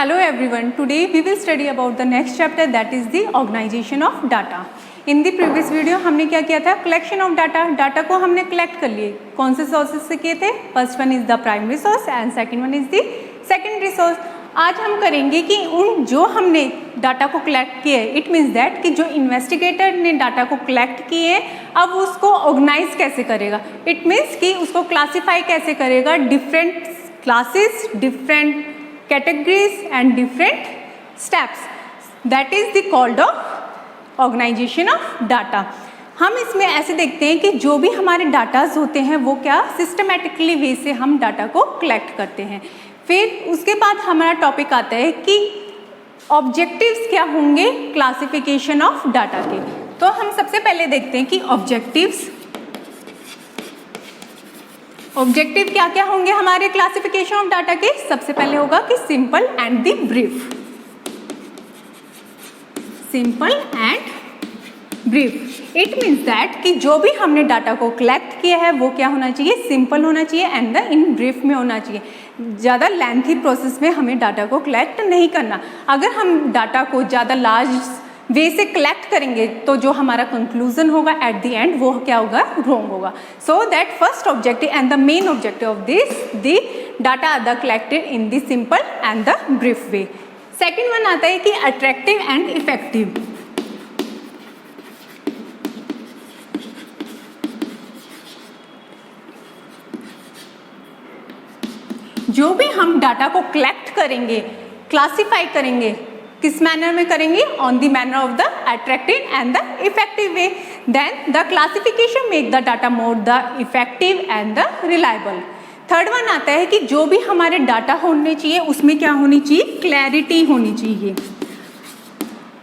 Hello everyone, today we will study about the next chapter, that is the organization of data. In the previous video हमने क्या किया था, collection of data. Data को हमने collect कर लिए. कौन से sources से किए थे? First one is the primary source and second one is the secondary source. आज हम करेंगे कि उन जो हमने डाटा को कलेक्ट किए, इट मीन्स दैट कि जो इन्वेस्टिगेटर ने डाटा को कलेक्ट किए अब उसको ऑर्गेनाइज कैसे करेगा. इट मीन्स कि उसको क्लासीफाई कैसे करेगा, different classes, different categories and different steps. That is the called of organization of data. हम इसमें ऐसे देखते हैं कि जो भी हमारे डाटाज होते हैं वो क्या सिस्टमेटिकली वे से हम डाटा को कलेक्ट करते हैं. फिर उसके बाद हमारा टॉपिक आता है कि ऑब्जेक्टिव्स क्या होंगे क्लासिफिकेशन ऑफ डाटा के. तो हम सबसे पहले देखते हैं कि ऑब्जेक्टिव क्या क्या होंगे हमारे क्लासिफिकेशन ऑफ डाटा के. सबसे पहले होगा कि simple and the brief. Simple and brief it means that कि जो भी हमने डाटा को कलेक्ट किया है वो क्या होना चाहिए, सिंपल होना चाहिए एंड द इन ब्रीफ में होना चाहिए. ज़्यादा लेंथी प्रोसेस में हमें डाटा को कलेक्ट नहीं करना. अगर हम डाटा को ज़्यादा लार्ज वे से कलेक्ट करेंगे तो जो हमारा कंक्लूजन होगा एट द एंड वो क्या होगा, रॉन्ग होगा. So that first objective and the main objective of this the data are the collected in the simple and the brief way. Second one आता है कि अट्रैक्टिव एंड इफेक्टिव. जो भी हम डाटा को कलेक्ट करेंगे, क्लासीफाई करेंगे, किस मैनर में करेंगे, on the manner of the attractive and the effective way. Then the classification make the data more the effective and the reliable. Third one आता है कि जो भी हमारे डाटा होने चाहिए उसमें क्या होनी चाहिए, क्लैरिटी होनी चाहिए.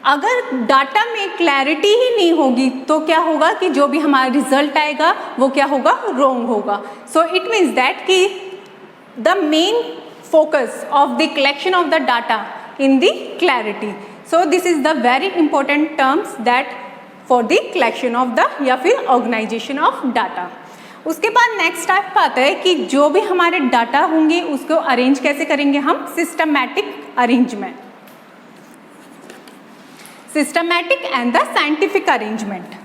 अगर डाटा में क्लैरिटी ही नहीं होगी तो क्या होगा कि जो भी हमारा रिजल्ट आएगा वो क्या होगा, रॉन्ग होगा. सो इट मीन्स दैट कि the main focus of the collection of the data in the clarity. So this is the very important terms that for the collection of the या फिर organization of data. उसके बाद next step आता है कि जो भी हमारे डाटा होंगे उसको अरेंज कैसे करेंगे हम, systematic arrangement. Systematic and the scientific arrangement.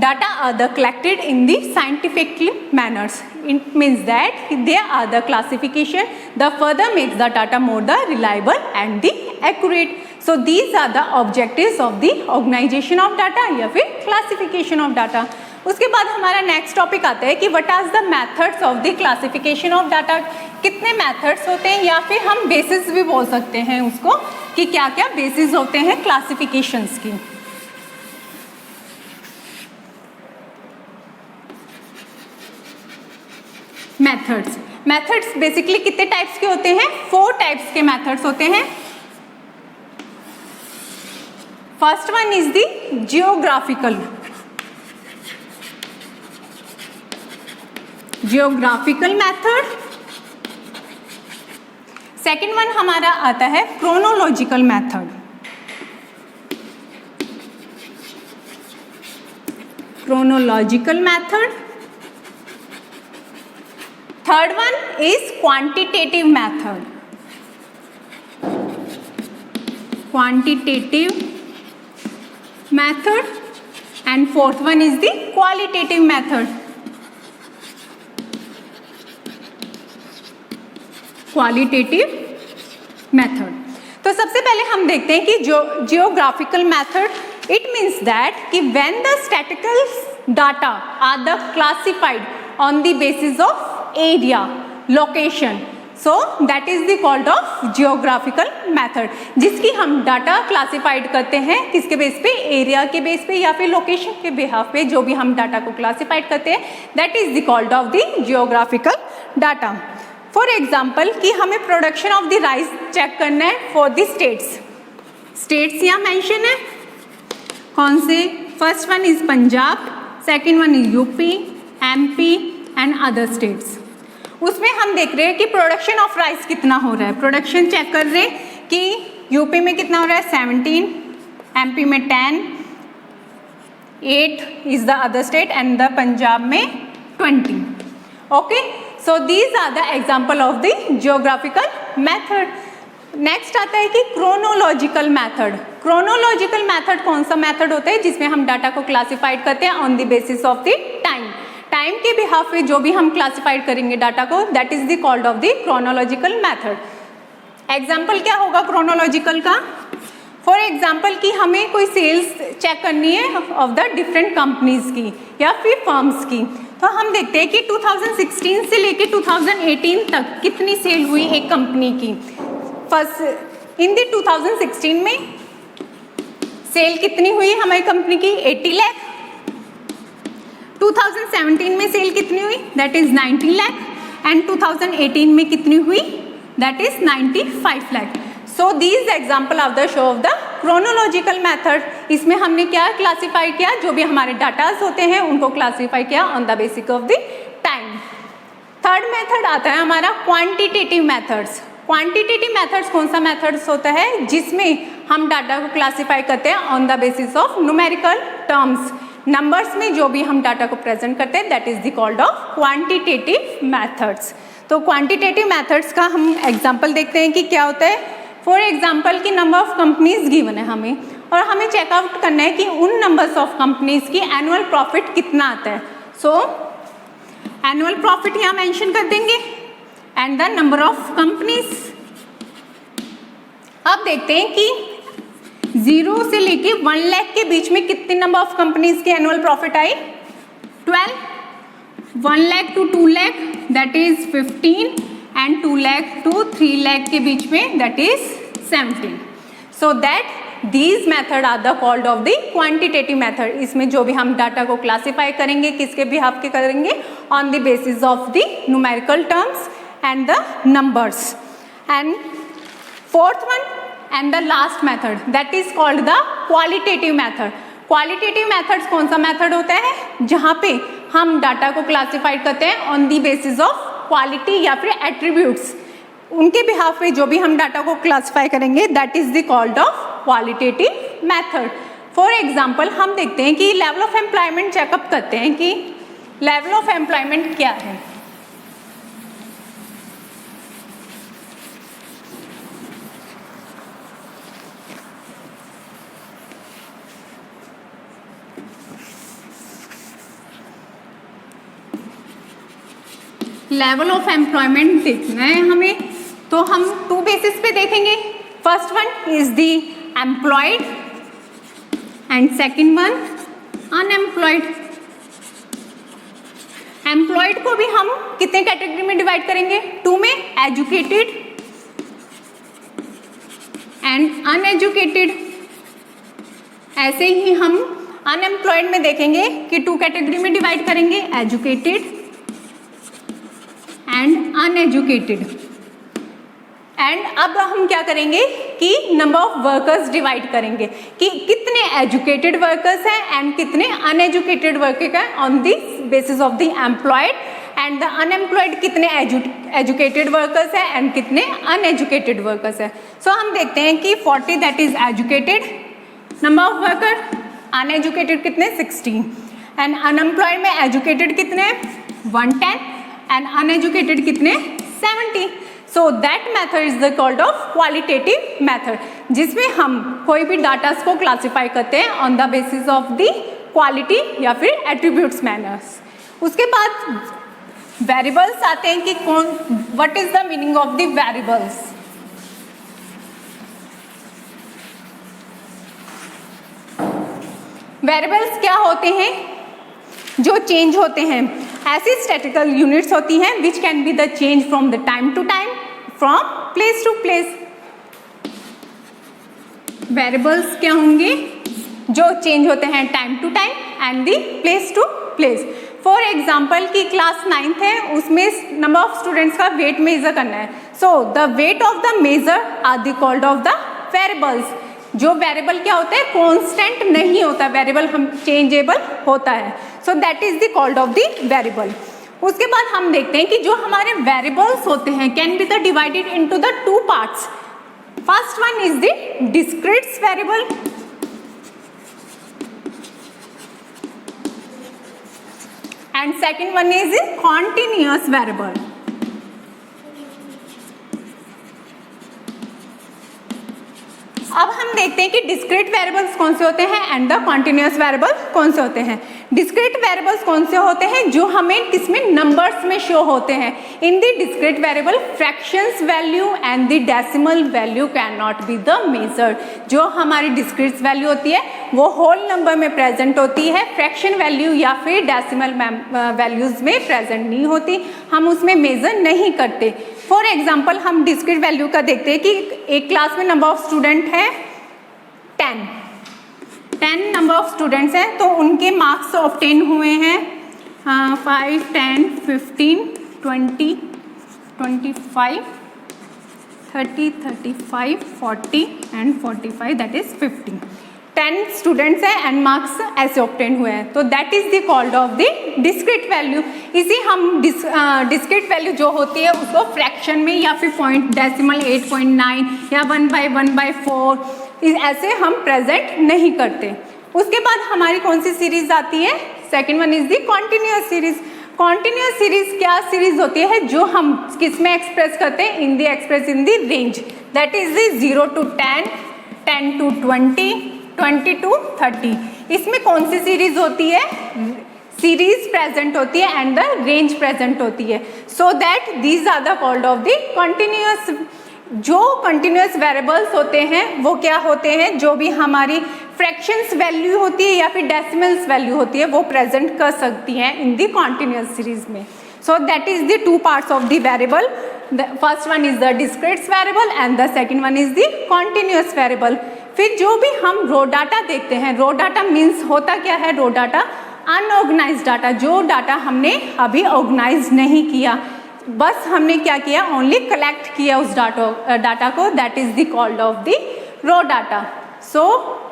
Data are the collected in the scientific manners. It means that they are the classification. The further makes the data more the reliable and the accurate. So these are the objectives of the organization of data या फिर classification of data. उसके बाद हमारा next topic आता है कि what are the methods of the classification of data. कितने methods होते हैं या फिर हम basis भी बोल सकते हैं उसको कि क्या क्या basis होते हैं classifications की. मेथड्स बेसिकली कितने टाइप्स के होते हैं, 4 टाइप्स के मेथड्स होते हैं. First one is the geographical method. Second one हमारा आता है chronological method. Third one is quantitative method. And fourth one is the qualitative method. तो सबसे पहले हम देखते हैं कि जो geographical method, it means that कि when the statistical data are the classified on the basis of area, location. So that is the called of geographical method. जिसकी हम डाटा क्लासिफाइड करते हैं किसके बेस पे, एरिया के बेस पे या फिर लोकेशन के बिहाफ पे जो भी हम डाटा को क्लासिफाइड करते हैं, that is the called of the geographical data. For example कि हमें production of the rice check करना है फॉर द स्टेट्स यहाँ मेंशन है. कौन से, first one is Punjab, second one is UP, MP and other states. उसमें हम देख रहे हैं कि प्रोडक्शन ऑफ राइस कितना हो रहा है. प्रोडक्शन चेक कर रहे हैं कि यूपी में कितना हो रहा है, 17, एमपी में 10, 8 is the other state and the Punjab में 20. Okay, so these are the example of the geographical method. Next आता है कि क्रोनोलॉजिकल मैथड. क्रोनोलॉजिकल मैथड कौन सा मैथड होता है जिसमें हम डाटा को क्लासिफाइड करते हैं on the basis of the time. Time के बिहाफ पे जो भी हम क्लासिफाइड करेंगे डाटा को, that is the called of the chronological method. Example क्या होगा क्रोनोलॉजिकल का? फॉर एग्जाम्पल कि हमें कोई सेल्स चेक करनी है ऑफ द डिफरेंट कंपनीज की या फिर फर्म्स की, तो हम देखते हैं कि 2016 से लेके 2018 तक कितनी सेल हुई एक कंपनी की. फर्स्ट इन द 2016 में सेल कितनी हुई हमारी कंपनी की? 80 लाख. 2017 में सेल कितनी हुई? That is 90 lakh. एंड 2018 में कितनी हुई? That is 95 lakh. So these example of the show off the chronological method. इसमें हमने क्या क्लासीफाई किया? जो भी हमारे डाटाज होते हैं उनको क्लासीफाई किया on the basis of the time. Third method आता है हमारा क्वांटिटेटिव मेथड्स. क्वांटिटेटिव मेथड्स कौन सा मेथड्स होता है जिसमें हम डाटा को क्लासीफाई करते हैं on the basis of numerical terms. Numbers में जो भी हम डाटा को प्रेजेंट करते हैं that is the called of quantitative methods. तो क्वांटिटेटिव मेथड्स का हम एग्जांपल देखते हैं कि क्या होता है. फॉर एग्जांपल कि नंबर ऑफ कंपनीज गिवन है हमें और हमें चेकआउट करना है कि उन नंबर्स ऑफ कंपनीज की एनुअल प्रॉफिट कितना आता है. सो एनुअल प्रॉफिट यहाँ मेंशन कर देंगे and the number of companies. अब देखते हैं कि 0 से लेके 1 लाख के बीच में कितने नंबर ऑफ कंपनीज की एनुअल प्रॉफिट आई? 12. 1 lakh to 2 lakh that is 15 and 2 lakh to 3 lakh के बीच में that is 17. So that these method are the called of the quantitative method. इसमें जो भी हम डाटा को क्लासीफाई करेंगे किसके बिहाफ के करेंगे? On the basis of the numerical terms and the numbers. And fourth one and the last method that is called the qualitative method. Qualitative methods कौन सा मेथड होता है? जहाँ पे हम डाटा को क्लासीफाइड करते हैं on the basis of quality या फिर एट्रीब्यूट्स. उनके बिहाफ पे जो भी हम डाटा को क्लासीफाई करेंगे that is the called of qualitative method. For example हम देखते हैं कि लेवल ऑफ एम्प्लॉयमेंट चेकअप करते हैं कि लेवल ऑफ एम्प्लॉयमेंट क्या है. लेवल ऑफ एम्प्लॉयमेंट देखना है हमें, तो हम 2 बेसिस पे देखेंगे. First one is the employed and second one unemployed. Employed को भी हम कितने कैटेगरी में डिवाइड करेंगे? 2 में, एजुकेटेड एंड अनएजुकेटेड. ऐसे ही हम अनएम्प्लॉयड में देखेंगे कि 2 कैटेगरी में डिवाइड करेंगे, एजुकेटेड एंड अनएजुकेटेड. एंड अब हम क्या करेंगे कि नंबर ऑफ वर्कर्स डिवाइड करेंगे कि कितने एजुकेटेड वर्कर्स हैं एंड कितने अनएजुकेटेड वर्कर्स हैं on the basis of the employed. And the unemployed कितने एजुकेटेड वर्कर्स हैं एंड कितने अनएजुकेटेड वर्कर्स हैं. सो हम देखते हैं कि 40 that is educated number of worker, uneducated कितने? 16. एंड अनएम्प्लॉयड में एजुकेटेड कितने? 110 एंड अनएजुकेटेड कितने? 70. So that method is the called of qualitative method, जिसमें हम कोई भी डाटास को क्लासीफाई करते हैं on the basis of the quality या फिर एट्रीब्यूट्स मैनर्स. उसके बाद वेरिएबल्स आते हैं कि कौन, what is the meaning of the variables. Variables क्या होते हैं? जो चेंज होते हैं. ऐसी स्टैटिकल यूनिट्स होती हैं which can be the change from the time to time, from place to place. Variables क्या होंगे? जो चेंज होते हैं time to time and the place to place. For example कि क्लास 9th है, उसमें नंबर ऑफ स्टूडेंट्स का weight measure करना है. So the weight of the measure are the called of the variables. जो वेरिएबल क्या होता है? कांस्टेंट नहीं होता, वेरिएबल हम चेंजेबल होता है. So that is the called of the variable. उसके बाद हम देखते हैं कि जो हमारे वेरिएबल्स होते हैं can be the divided into the 2 parts. First one is the discrete variable and second one is continuous variable. अब हम देखते हैं कि डिस्क्रीट वेरिएबल्स कौन से होते हैं एंड द कॉन्टिन्यूअस वेरिएबल कौन से होते हैं। डिस्क्रीट वेरिएबल्स कौन से होते हैं जो हमें किसमें नंबर्स में शो होते हैं। In the discrete variable fractions value and the decimal value can not be the measured. जो हमारी डिस्क्रीट वैल्यू होती है वो होल नंबर में प्रेजेंट होती है, फ्रैक्शन वैल्यू या फिर डेसिमल वैल्यूज में प्रेजेंट नहीं होती, हम उसमें मेजर नहीं करते। फॉर एग्जाम्पल हम डिस्क्रीट वैल्यू का देखते हैं कि एक क्लास में नंबर ऑफ स्टूडेंट है 10 नंबर ऑफ स्टूडेंट्स हैं, तो उनके मार्क्स ऑब्टेन हुए हैं 5, 10, 15, 20, 25, 30, 35, 40 एंड 45 दैट इज 50। 10 स्टूडेंट्स हैं एंड मार्क्स ऐसे ऑब्टेन हुए हैं, तो that is the called of the discrete value. इसी हम डिस्क्रीट वैल्यू जो होती है उसको फ्रैक्शन में या फिर पॉइंट डेसिमल 8.9 या 1/1/4 ऐसे हम प्रेजेंट नहीं करते। उसके बाद हमारी कौन सी सीरीज आती है, second one is the continuous series. Continuous series क्या सीरीज होती है जो हम किस में एक्सप्रेस करते हैं, in the express in the range, that is the 0 to 10, 10 to 20, 20 to 30। इसमें कौन सी सीरीज होती है, सीरीज प्रेजेंट होती है एंड द रेंज प्रेजेंट होती है, so that these are the called of the continuous. जो कंटिन्यूअस वेरिएबल्स होते हैं वो क्या होते हैं, जो भी हमारी फ्रैक्शंस वैल्यू होती है या फिर डेसिमल्स वैल्यू होती है वो प्रेजेंट कर सकती हैं इन द कॉन्टिन्यूअस सीरीज में। So that is the two parts of the variable, first one is the discrete variable and the second one is the continuous variable. फिर जो भी हम रो डाटा देखते हैं, रो डाटा मीन्स होता क्या है, रो डाटा अनऑर्गेनाइज्ड डाटा, जो डाटा हमने अभी ऑर्गेनाइज नहीं किया, बस हमने क्या किया, ओनली कलेक्ट किया उस डाटा को, that is the called of the raw data. So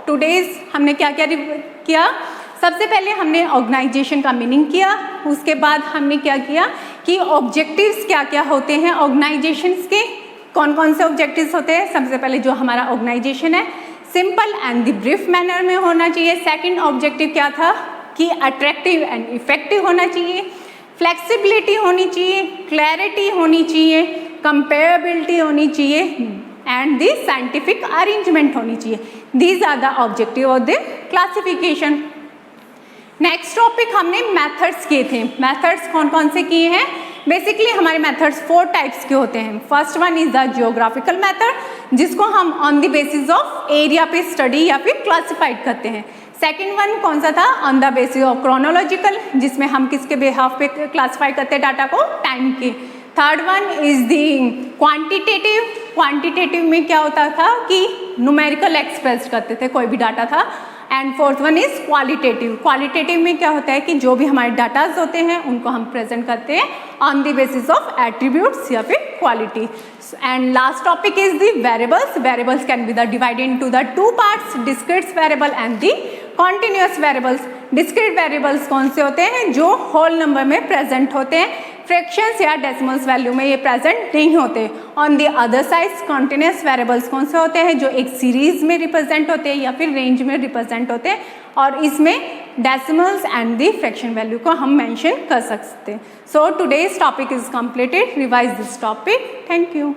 today's हमने क्या क्या किया, सबसे पहले हमने ऑर्गेनाइजेशन का मीनिंग किया, उसके बाद हमने क्या किया कि ऑब्जेक्टिव्स क्या क्या होते हैं ऑर्गेनाइजेशंस के, कौन कौन से ऑब्जेक्टिव्स होते हैं। सबसे पहले जो हमारा ऑर्गेनाइजेशन है simple and the brief manner में होना चाहिए। सेकंड ऑब्जेक्टिव क्या था कि अट्रैक्टिव एंड इफेक्टिव होना चाहिए, फ्लेक्सिबिलिटी होनी चाहिए, क्लैरिटी होनी चाहिए, कंपेरेबिलिटी होनी चाहिए एंड द साइंटिफिक अरेंजमेंट होनी चाहिए। These are the objective of the classification. Next topic हमने मेथड्स किए थे। मेथड्स कौन कौन से किए हैं, बेसिकली हमारे मेथड्स 4 टाइप्स के होते हैं। First one is the geographical method, जिसको हम on the basis of area पे स्टडी या फिर क्लासिफाइड करते हैं। सेकेंड वन कौन सा था, on the basis of chronological, जिसमें हम किसके बिहाफ पे क्लासिफाई करते हैं डाटा को, टाइम के। Third one is the quantitative, quantitative में क्या होता था कि न्यूमेरिकल एक्सप्रेस करते थे कोई भी डाटा था। And fourth one is qualitative, qualitative में क्या होता है कि जो भी हमारे डाटाज होते हैं उनको हम प्रेजेंट करते हैं on the basis of attributes या फिर quality. And last topic is the variables. Variables can be the divided into the 2 parts, discrete variable and the continuous variables. Discrete variables कौन से होते हैं, जो होल नंबर में प्रेजेंट होते हैं, फ्रैक्शंस या डेसिमल्स वैल्यू में ये प्रेजेंट नहीं होते। On the other side continuous variables कौन से होते हैं, जो एक सीरीज में रिप्रेजेंट होते हैं या फिर रेंज में रिप्रेजेंट होते हैं, और इसमें decimals and the fraction value को हम मेंशन कर सकते हैं। So today's topic is completed, revise this topic, thank you.